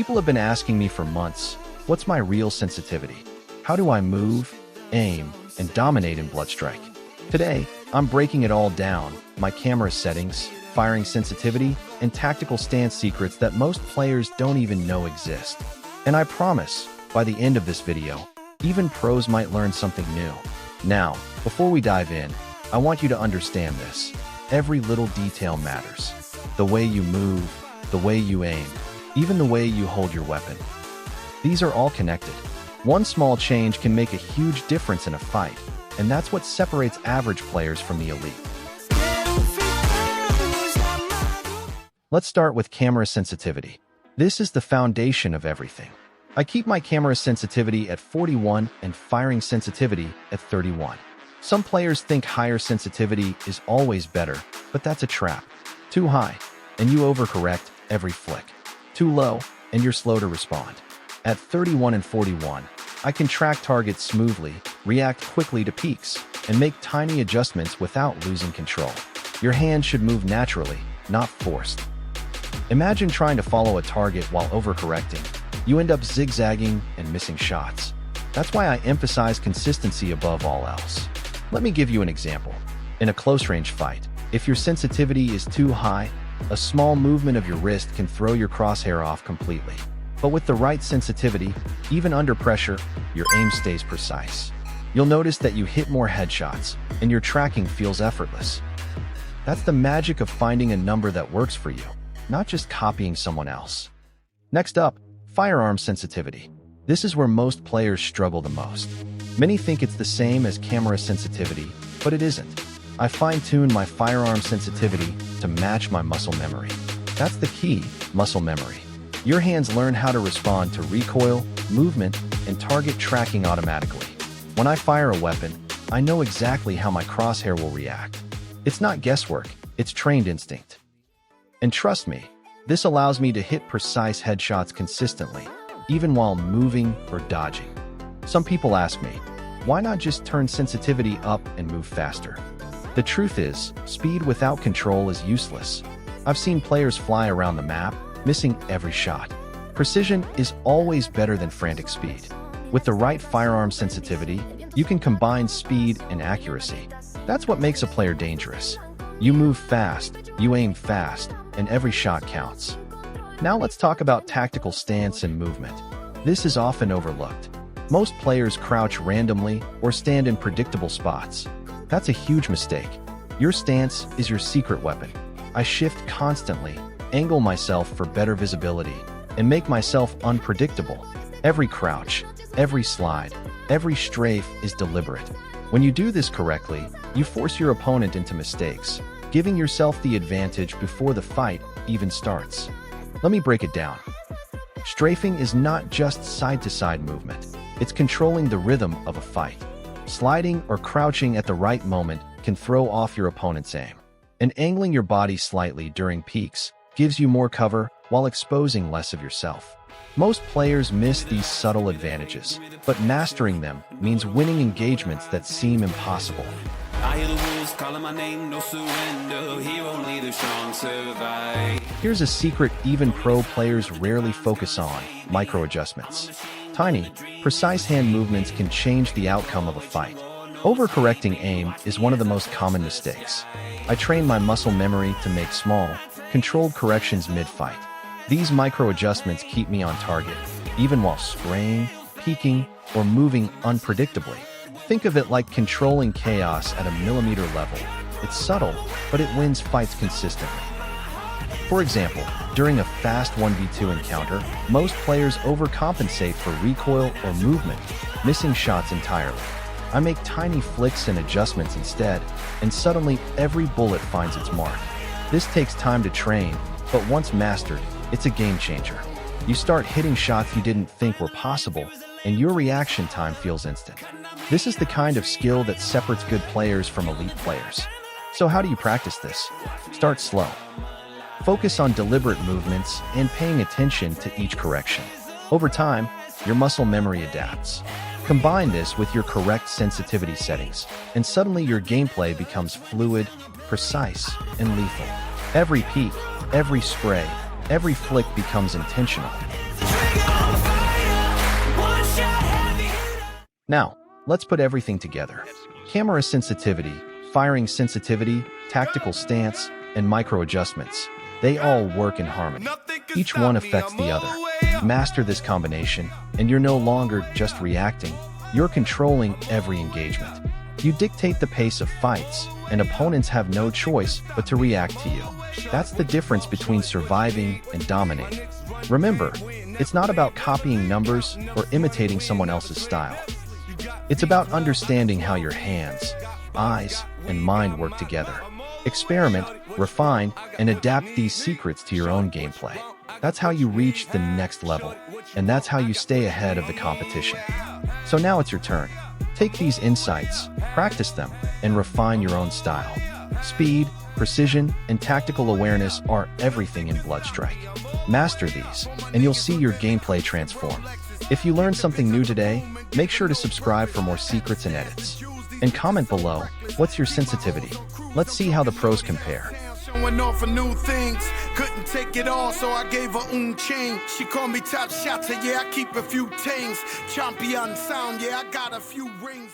People have been asking me for months, what's my real sensitivity? How do I move, aim, and dominate in Bloodstrike? Today, I'm breaking it all down, my camera settings, firing sensitivity, and tactical stance secrets that most players don't even know exist. And I promise, by the end of this video, even pros might learn something new. Now, before we dive in, I want you to understand this. Every little detail matters. The way you move, the way you aim, even the way you hold your weapon. These are all connected. One small change can make a huge difference in a fight, and that's what separates average players from the elite. Let's start with camera sensitivity. This is the foundation of everything. I keep my camera sensitivity at 41 and firing sensitivity at 31. Some players think higher sensitivity is always better, but that's a trap. Too high, and you overcorrect every flick. Too low, and you're slow to respond. At 31 and 41, I can track targets smoothly, react quickly to peaks, and make tiny adjustments without losing control. Your hand should move naturally, not forced. Imagine trying to follow a target while overcorrecting. You end up zigzagging and missing shots. That's why I emphasize consistency above all else. Let me give you an example. In a close-range fight, if your sensitivity is too high, a small movement of your wrist can throw your crosshair off completely. But with the right sensitivity, even under pressure, your aim stays precise. You'll notice that you hit more headshots, and your tracking feels effortless. That's the magic of finding a number that works for you, not just copying someone else. Next up, firearm sensitivity. This is where most players struggle the most. Many think it's the same as camera sensitivity, but it isn't. I fine-tune my firearm sensitivity to match my muscle memory. That's the key, muscle memory. Your hands learn how to respond to recoil, movement, and target tracking automatically. When I fire a weapon, I know exactly how my crosshair will react. It's not guesswork, it's trained instinct. And trust me, this allows me to hit precise headshots consistently, even while moving or dodging. Some people ask me, why not just turn sensitivity up and move faster? The truth is, speed without control is useless. I've seen players fly around the map, missing every shot. Precision is always better than frantic speed. With the right firearm sensitivity, you can combine speed and accuracy. That's what makes a player dangerous. You move fast, you aim fast, and every shot counts. Now let's talk about tactical stance and movement. This is often overlooked. Most players crouch randomly or stand in predictable spots. That's a huge mistake. Your stance is your secret weapon. I shift constantly, angle myself for better visibility, and make myself unpredictable. Every crouch, every slide, every strafe is deliberate. When you do this correctly, you force your opponent into mistakes, giving yourself the advantage before the fight even starts. Let me break it down. Strafing is not just side-to-side movement. It's controlling the rhythm of a fight. Sliding or crouching at the right moment can throw off your opponent's aim. And angling your body slightly during peaks gives you more cover while exposing less of yourself. Most players miss these subtle advantages, but mastering them means winning engagements that seem impossible. I hear the wolves calling my name, no surrender. Here only the strong survive. Here's a secret even pro players rarely focus on: micro adjustments. Tiny, precise hand movements can change the outcome of a fight. Overcorrecting aim is one of the most common mistakes. I train my muscle memory to make small, controlled corrections mid-fight. These micro adjustments keep me on target, even while spraying, peeking, or moving unpredictably. Think of it like controlling chaos at a millimeter level. It's subtle, but it wins fights consistently. For example, during a fast 1v2 encounter, most players overcompensate for recoil or movement, missing shots entirely. I make tiny flicks and adjustments instead, and suddenly every bullet finds its mark. This takes time to train, but once mastered, it's a game changer. You start hitting shots you didn't think were possible, and your reaction time feels instant. This is the kind of skill that separates good players from elite players. So how do you practice this? Start slow. Focus on deliberate movements and paying attention to each correction. Over time, your muscle memory adapts. Combine this with your correct sensitivity settings, and suddenly your gameplay becomes fluid, precise, and lethal. Every peek, every spray, every flick becomes intentional. Now, let's put everything together. Camera sensitivity, firing sensitivity, tactical stance, and micro adjustments. They all work in harmony. Each one affects the other. Master this combination, and you're no longer just reacting, you're controlling every engagement. You dictate the pace of fights, and opponents have no choice but to react to you. That's the difference between surviving and dominating. Remember, it's not about copying numbers or imitating someone else's style. It's about understanding how your hands, eyes, and mind work together. Experiment, refine, and adapt these secrets to your own gameplay. That's how you reach the next level, and that's how you stay ahead of the competition. So now it's your turn. Take these insights, practice them, and refine your own style. Speed, precision, and tactical awareness are everything in Bloodstrike. Master these, and you'll see your gameplay transform. If you learned something new today, make sure to subscribe for more secrets and edits. And comment below, what's your sensitivity? Let's see how the pros compare. Showing off for new things, couldn't take it all, so I gave her chain. She called me top shotter, yeah, I keep a few things. Champion sound, yeah, I got a few rings.